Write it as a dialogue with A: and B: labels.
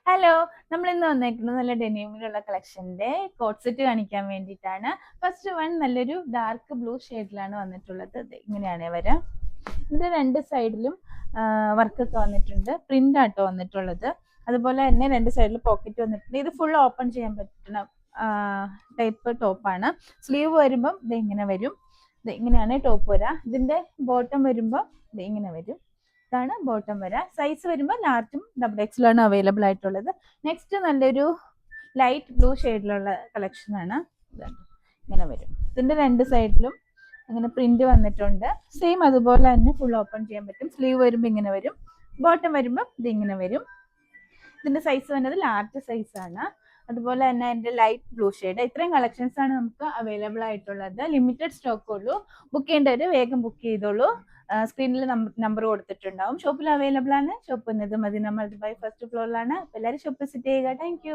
A: Hello, നമ്മൾ ഇന്ന് വന്നേക്കുന്നത് നല്ല ഡെനിമിലുള്ള കളക്ഷന്റെ കോട്ട് സെറ്റ് കാണിക്കാൻ വേണ്ടിയിട്ടാണ്. ഫസ്റ്റ് വൺ നല്ലൊരു ഡാർക്ക് ബ്ലൂ ഷെയ്ഡിലാണ് വന്നിട്ടുള്ളത്. ഇങ്ങനെയാണ് വരാം. ഇതിന്റെ രണ്ട് സൈഡിലും വർക്കൊക്കെ വന്നിട്ടുണ്ട്. പ്രിന്റ് ആട്ടോ വന്നിട്ടുള്ളത്. അതുപോലെ തന്നെ രണ്ട് സൈഡിൽ പോക്കറ്റ് വന്നിട്ടുണ്ട്. ഇത് ഫുൾ ഓപ്പൺ ചെയ്യാൻ പറ്റുന്ന ടൈപ്പ് ടോപ്പാണ്. സ്ലീവ് വരുമ്പം ഇത് ഇങ്ങനെ വരും. ഇത് ഇങ്ങനെയാണ് ടോപ്പ് വരാം. ഇതിന്റെ ബോട്ടം വരുമ്പോൾ ഇത് ഇങ്ങനെ വരും. ഇതാണ് ബോട്ടം വരാം. സൈസ് വരുമ്പോൾ ലാർജും ഡബിൾ എക്സലാണ് അവൈലബിൾ ആയിട്ടുള്ളത്. നെക്സ്റ്റ് നല്ലൊരു ലൈറ്റ് ബ്ലൂ ഷെയ്ഡിലുള്ള കളക്ഷൻ ആണ്. ഇങ്ങനെ വരും. ഇതിന്റെ രണ്ട് സൈഡിലും അങ്ങനെ പ്രിന്റ് വന്നിട്ടുണ്ട്. സെയിം അതുപോലെ തന്നെ ഫുൾ ഓപ്പൺ ചെയ്യാൻ പറ്റും. സ്ലീവ് വരുമ്പോൾ ഇങ്ങനെ വരും. ബോട്ടം വരുമ്പോൾ ഇത് ഇങ്ങനെ വരും. ഇതിന്റെ സൈസ് വന്നത് ലാർജ് സൈസ് ആണ്. അതുപോലെ തന്നെ അതിന്റെ ലൈറ്റ് ബ്ലൂ ഷെയ്ഡ്. ഇത്രയും കളക്ഷൻസ് ആണ് നമുക്ക് അവൈലബിൾ ആയിട്ടുള്ളത്. ലിമിറ്റഡ് സ്റ്റോക്ക് ഉള്ളൂ. ബുക്ക് ചെയ്യേണ്ടവര് വേഗം ബുക്ക് ചെയ്തോളൂ. സ്ക്രീനിൽ നമ്പർ കൊടുത്തിട്ടുണ്ടാവും. ഷോപ്പിൽ അവൈലബിൾ ആണ്. ഷോപ്പ് വന്നത് മദീന മൾട്ടി ബൈ ഫസ്റ്റ് ഫ്ലോറിലാണ്. എല്ലാവരും ഷോപ്പ് വിസിറ്റ് ചെയ്യുക. താങ്ക്